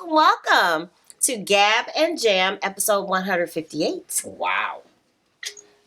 welcome to Gab and Jam, episode 158. Wow.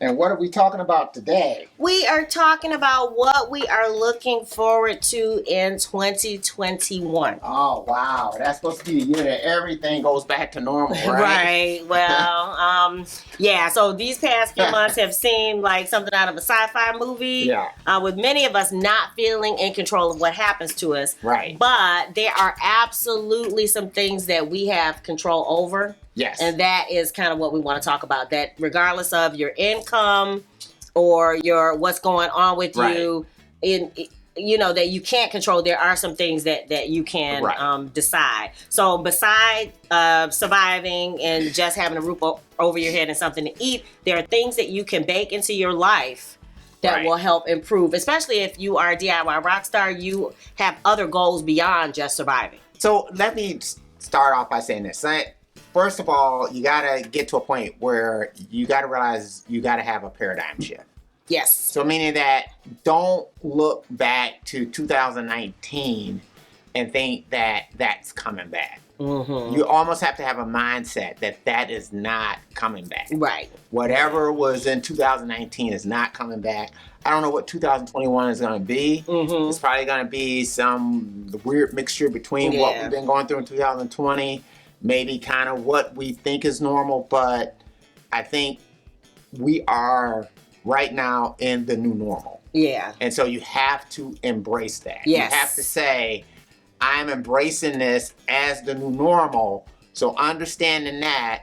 And what are we talking about today? We are talking about what we are looking forward to in 2021. Oh, wow. That's supposed to be the year that everything goes back to normal, right? Right. Well, yeah. So these past few months have seemed like something out of a sci-fi movie. Yeah. With many of us not feeling in control of what happens to us. Right. But there are absolutely some things that we have control over. Yes. And that is kind of what we want to talk about. That regardless of your income or your what's going on with you, that you can't control, there are some things that you can decide. So besides surviving and just having a roof over your head and something to eat, there are things that you can bake into your life that will help improve. Especially if you are a DIY rock star, you have other goals beyond just surviving. So let me start off by saying this. First of all, you got to get to a point where you got to realize you got to have a paradigm shift. Yes. So meaning that don't look back to 2019 and think that that's coming back. Mm-hmm. You almost have to have a mindset that is not coming back. Right. Whatever was in 2019 is not coming back. I don't know what 2021 is going to be. Mm-hmm. It's probably going to be some weird mixture between what we've been going through in 2020. Maybe kind of what we think is normal, but I think we are right now in the new normal. Yeah. And so you have to embrace that. Yes. You have to say, I'm embracing this as the new normal. So understanding that,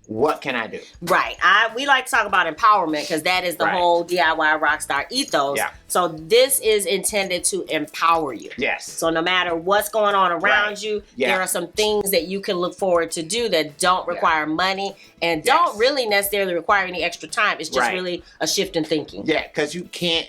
what can I do? Right. We like to talk about empowerment because that is the whole DIY rockstar ethos. Yeah. So this is intended to empower you. Yes. So no matter what's going on around you, there are some things that you can look forward to do that don't require money and don't really necessarily require any extra time. It's just really a shift in thinking. Yeah, because you can't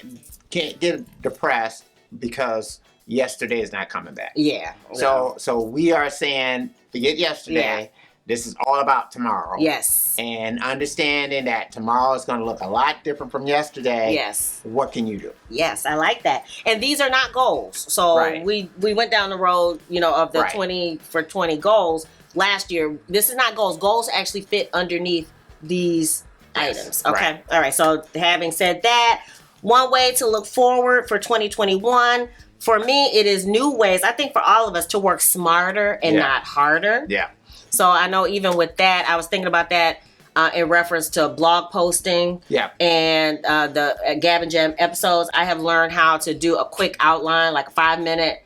get depressed because yesterday is not coming back. Yeah. So we are saying forget yesterday. Yeah. This is all about tomorrow. Yes. And understanding that tomorrow is going to look a lot different from yesterday. Yes. What can you do? Yes, I like that. And these are not goals. So we went down the road, of the 20 for 20 goals last year. This is not goals. Goals actually fit underneath these items. Okay. Right. All right. So having said that, one way to look forward for 2021, for me, it is new ways, I think for all of us, to work smarter and not harder. Yeah. So I know even with that, I was thinking about that in reference to blog posting and the Gab Jam episodes. I have learned how to do a quick outline, like a 5-minute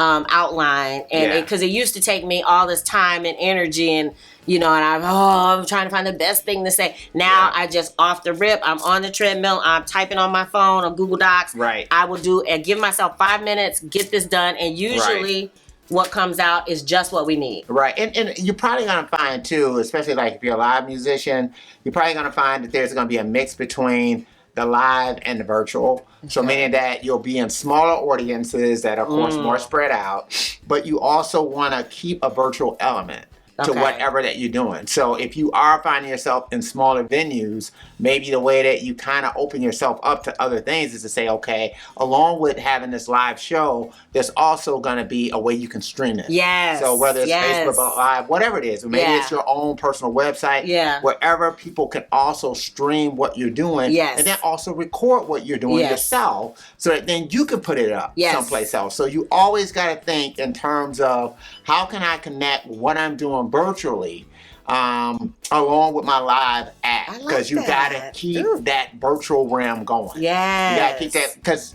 outline. And because it used to take me all this time and energy and, I'm trying to find the best thing to say. Now I just off the rip, I'm on the treadmill, I'm typing on my phone or Google Docs. Right. I will do and give myself 5 minutes, get this done. And usually what comes out is just what we need. Right. And you're probably going to find, too, especially like if you're a live musician, you're probably going to find that there's going to be a mix between the live and the virtual. So meaning that you'll be in smaller audiences that are, of course, more spread out. But you also want to keep a virtual element to whatever that you're doing. So if you are finding yourself in smaller venues, maybe the way that you kind of open yourself up to other things is to say, okay, along with having this live show, there's also going to be a way you can stream it. Yes. So whether it's Facebook Live, whatever it is, maybe it's your own personal website, wherever people can also stream what you're doing and then also record what you're doing yourself so that then you can put it up someplace else. So you always got to think in terms of how can I connect what I'm doing virtually along with my live act, because you gotta keep that virtual realm going. Yeah, you gotta keep that, because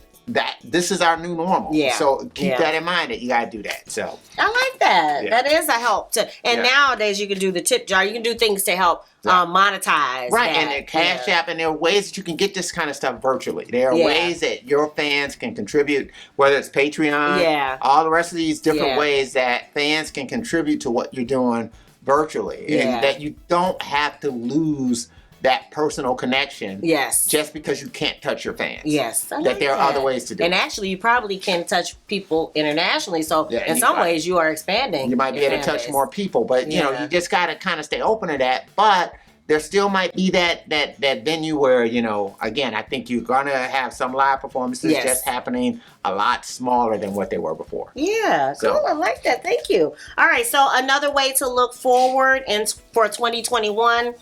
this is our new normal. So keep that in mind that you gotta do that. So I like that. That is a help to. And nowadays you can do the tip jar. You can do things to help monetize. Right, and the Cash App, and there are ways that you can get this kind of stuff virtually. There are ways that your fans can contribute, whether it's Patreon, all the rest of these different ways that fans can contribute to what you're doing virtually, and that you don't have to lose that personal connection just because you can't touch your fans. Yes. That there are other ways to do it. And actually, you probably can touch people internationally. So in some ways, you are expanding. You might be able to touch more people, but you know, you just got to kind of stay open to that. But there still might be that venue where, you know, again, I think you're gonna have some live performances just happening a lot smaller than what they were before. Yeah, cool. I like that. Thank you. All right, so another way to look forward for 2021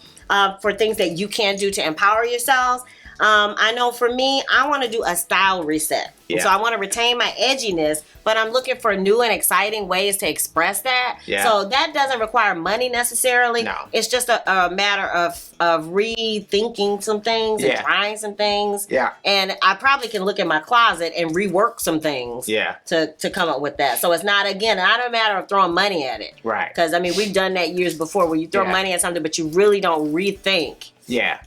for things that you can do to empower yourselves. I know for me, I want to do a style reset. Yeah. So I want to retain my edginess, but I'm looking for new and exciting ways to express that. Yeah. So that doesn't require money necessarily. No. It's just a matter of rethinking some things and trying some things. Yeah. And I probably can look in my closet and rework some things to come up with that. So it's not a matter of throwing money at it. Right. Because, I mean, we've done that years before where you throw money at something, but you really don't rethink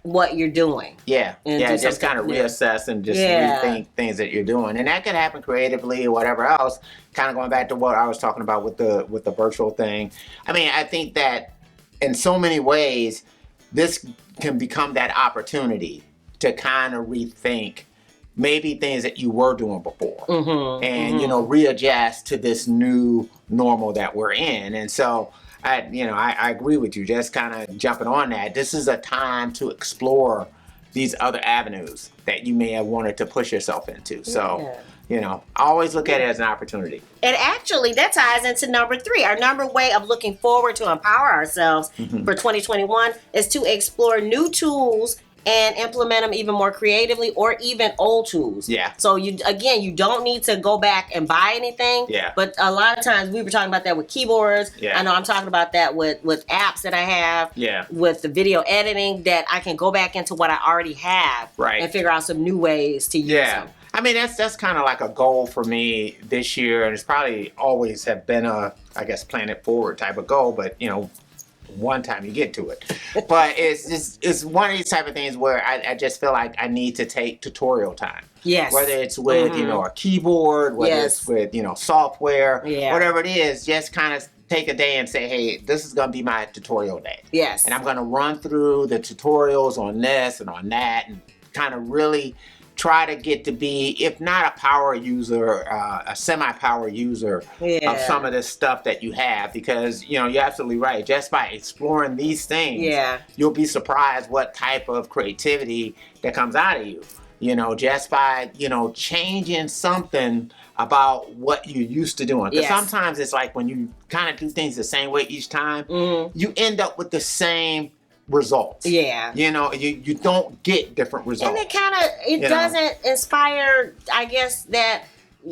what you're doing. Yeah. Yeah, just kind of reassess and just rethink things that you're doing. And that can happen creatively or whatever else. Kind of going back to what I was talking about with the virtual thing. I mean, I think that in so many ways, this can become that opportunity to kind of rethink maybe things that you were doing before and, you know, readjust to this new normal that we're in. And so, I agree with you, just kind of jumping on that. This is a time to explore these other avenues that you may have wanted to push yourself into. So, you know, I always look at it as an opportunity. And actually, that ties into number 3. Our number way of looking forward to empower ourselves for 2021 is to explore new tools and implement them even more creatively, or even old tools. Yeah. So you don't need to go back and buy anything. Yeah. But a lot of times we were talking about that with keyboards. Yeah. I know I'm talking about that with apps that I have. Yeah. With the video editing, that I can go back into what I already have. Right. And figure out some new ways to use them. I mean, that's kind of like a goal for me this year, and it's probably always have been a, I guess, plan it forward type of goal. But you know, one time you get to it. But it's one of these type of things where I just feel like I need to take tutorial time. Yes. Whether it's with, you know, a keyboard, whether it's with, you know, software, whatever it is, just kind of take a day and say, hey, this is going to be my tutorial day. Yes. And I'm going to run through the tutorials on this and on that and kind of really try to get to be, if not a power user, a semi-power user of some of this stuff that you have, because, you know, you're absolutely right. Just by exploring these things, you'll be surprised what type of creativity that comes out of you. You know, just by, you know, changing something about what you're used to doing. Because sometimes it's like when you kind of do things the same way each time, you end up with the same results. Yeah. You know, you don't get different results. And it doesn't inspire, I guess, that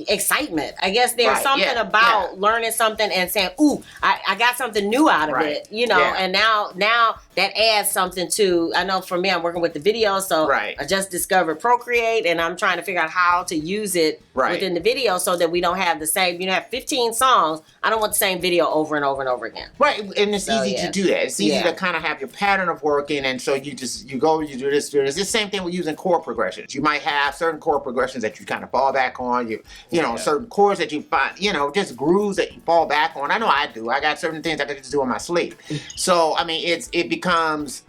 excitement. I guess there's something about learning something and saying, ooh, I got something new out of it, you know, and now that adds something to, I know for me, I'm working with the video, so I just discovered Procreate, and I'm trying to figure out how to use it within the video so that we don't have the same, you know, have 15 songs. I don't want the same video over and over and over again. Right, and it's easy to do that. It's easy to kind of have your pattern of working, and so you do this, you do this. It's the same thing with using chord progressions. You might have certain chord progressions that you kind of fall back on, you know, certain chords that you find, you know, just grooves that you fall back on. I know I do. I got certain things I can just do in my sleep. So, I mean, it becomes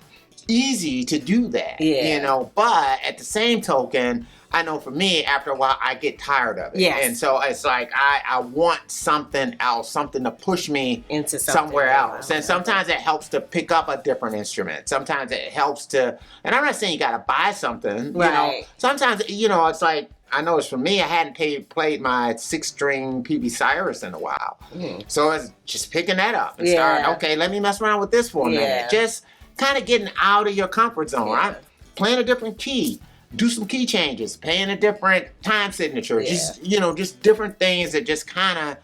easy to do that, you know, but at the same token, I know for me, after a while, I get tired of it. Yes. And so it's like, I want something else, something to push me into somewhere else. And sometimes it helps to pick up a different instrument. Sometimes it helps to, and I'm not saying you got to buy something, you know. Sometimes, you know, it's like, I know it's for me, I hadn't played my 6-string PB Cyrus in a while. So it's just picking that up and starting, okay, let me mess around with this for a minute. Just kind of getting out of your comfort zone. I'm playing a different key. Do some key changes, playing a different time signature, just, you know, just different things that just kind of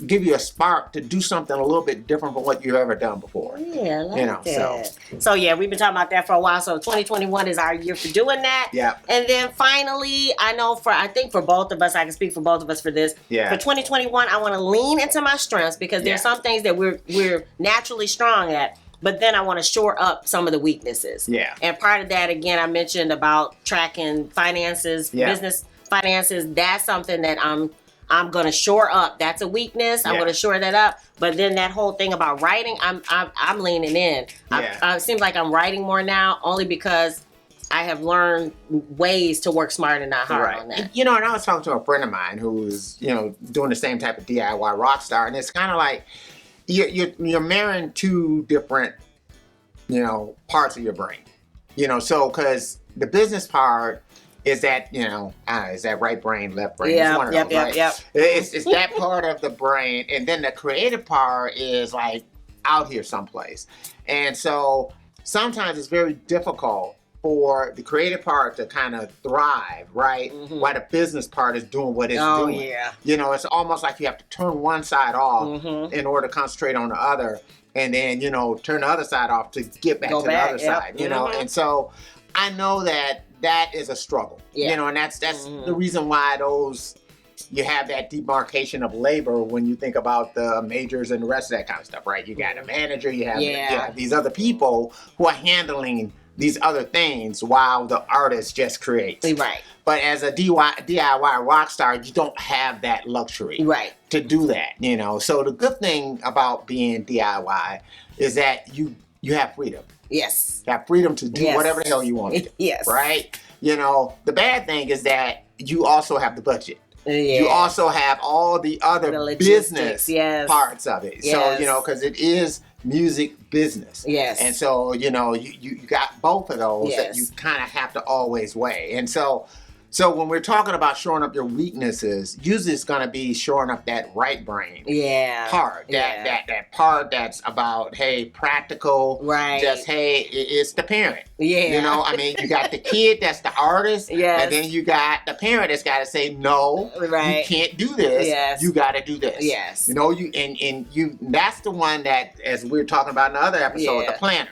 give you a spark to do something a little bit different from what you've ever done before. Yeah, I like you know, that. So yeah, we've been talking about that for a while. So 2021 is our year for doing that. Yeah. And then finally, I think for both of us, I can speak for both of us for this. Yeah. For 2021, I want to lean into my strengths, because there's some things that we're naturally strong at. But then I want to shore up some of the weaknesses. Yeah. And part of that, again, I mentioned about tracking finances, business finances. That's something that I'm going to shore up. That's a weakness. I'm going to shore that up. But then that whole thing about writing, I'm leaning in. It seems like I'm writing more now, only because I have learned ways to work smart and not hard on that. You know, and I was talking to a friend of mine who's, you know, doing the same type of DIY rock star, and it's kind of like, you're marrying two different parts of your brain. So because the business part is that, is that right brain, left brain? Yeah, it's one of those, right? yep. It's that part of the brain. And then the creative part is like out here someplace. And so sometimes it's very difficult for the creative part to kind of thrive, right? While the business part is doing what it's doing. Yeah. It's almost like you have to turn one side off in order to concentrate on the other. And then, turn the other side off to get back to the other side, And so I know that is a struggle, and that's the reason why you have that demarcation of labor when you think about the majors and the rest of that kind of stuff, right? You got a manager, you have these other people who are handling these other things while the artist just creates. Right. But as a DIY rock star, you don't have that luxury to do that, So the good thing about being DIY is that you have freedom. Yes. You have freedom to do whatever the hell you want to do. Yes. Right? The bad thing is that you also have the budget. Yeah. You also have all the other business parts of it. Yes. So, because it is music business. Yes. And so, you got both of those that you kind of have to always weigh. And so when we're talking about shoring up your weaknesses, usually it's going to be shoring up that right brain part. That part that's about, hey, practical. Right. Just, hey, it's the parent. Yeah. You got the kid that's the artist. Yes. And then you got the parent that's got to say, no, you can't do this. Yes. You got to do this. Yes. That's the one that, as we were talking about in the other episode, the planner.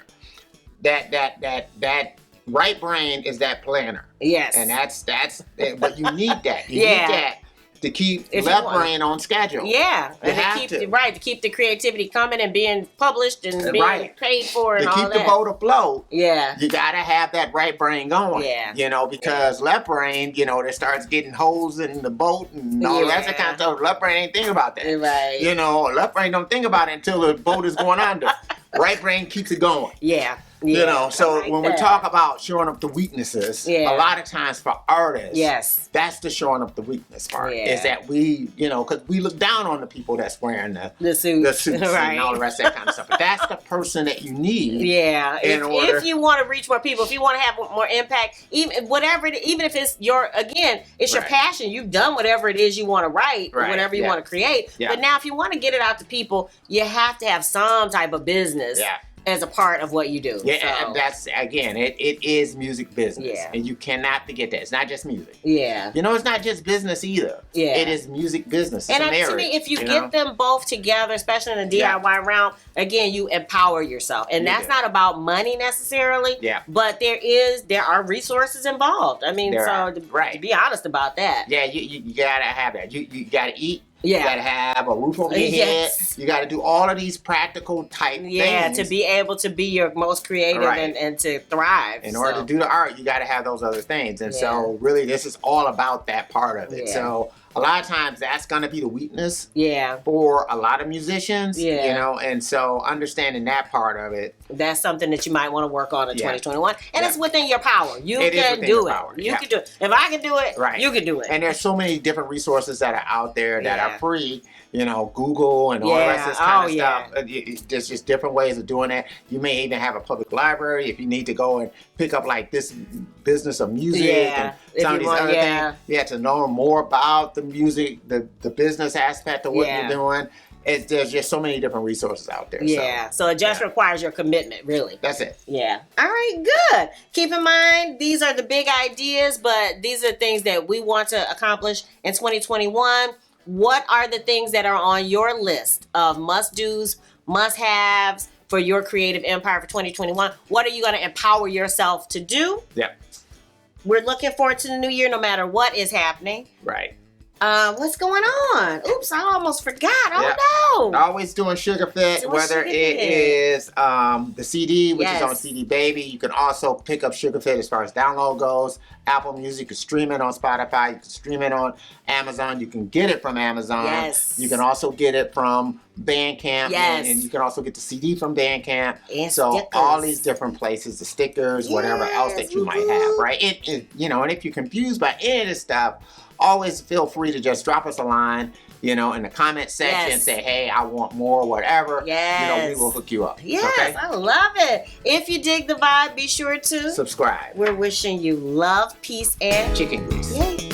That right brain is that planner. Yes. And that's but you need that. You need that to keep left brain on schedule. Yeah. To keep the creativity coming and being published and being paid for and all that. To keep the boat afloat. Yeah. You gotta have that right brain going. Yeah. Because left brain, that starts getting holes in the boat and all that kind of stuff. Left brain ain't thinking about that. Right. Left brain don't think about it until the boat is going under. Right brain keeps it going. Yeah. So when we talk about showing up the weaknesses, a lot of times for artists, that's the showing up the weakness part. Is that we, because we look down on the people that's wearing the suits and all the rest of that kind of stuff. But that's the person that you need. Yeah. If you want to reach more people, if you want to have more impact, even if it's your passion, you've done whatever it is you want to write, whatever you want to create. But now if you want to get it out to people, you have to have some type of business. As a part of what you do. And that's, again, it is music business. And you cannot forget that. It's not just music. It's not just business either. It is music business. It's to me, if you get them both together, especially in the DIY realm, again, you empower yourself. And that's not about money necessarily. But there are resources involved. I mean, to be honest about that. You gotta have that. You gotta eat. You gotta have a roof over your head. You gotta do all of these practical type things. To be able to be your most creative and to thrive. In order to do the art, you gotta have those other things. And so really this is all about that part of it. So a lot of times that's gonna be the weakness for a lot of musicians. And so understanding that part of it. That's something that you might want to work on in 2021. And it's within your power. You can do it. You can do it. If I can do it, you can do it. And there's so many different resources that are out there that are free. Google and all the rest of this kind of stuff. There's just different ways of doing that. You may even have a public library if you need to go and pick up like this business of music and some of these other things. You have to know more about the music, the business aspect of what you're doing. There's just so many different resources out there. So it just requires your commitment, really. That's it. All right, good. Keep in mind, these are the big ideas, but these are things that we want to accomplish in 2021. What are the things that are on your list of must-dos, must-haves for your creative empire for 2021? What are you going to empower yourself to do? We're looking forward to the new year no matter what is happening. What's going on? Oops, I almost forgot. Oh no! Always doing Sugar Fit, whether it is the CD, which is on CD Baby. You can also pick up Sugar Fit as far as download goes. Apple Music, you can stream it on Spotify. You can stream it on Amazon. You can get it from Amazon. You can also get it from Bandcamp. And you can also get the CD from Bandcamp. And so stickers. all these different places, the stickers, whatever else that you might have, right? And if you're confused by any of this stuff, always feel free to just drop us a line. you know, in the comment section, Yes. say, hey, I want more, whatever. Yes. You know, we will hook you up. Yes, Okay? I love it. If you dig the vibe, be sure to Subscribe. We're wishing you love, peace, and Chicken grease. yay.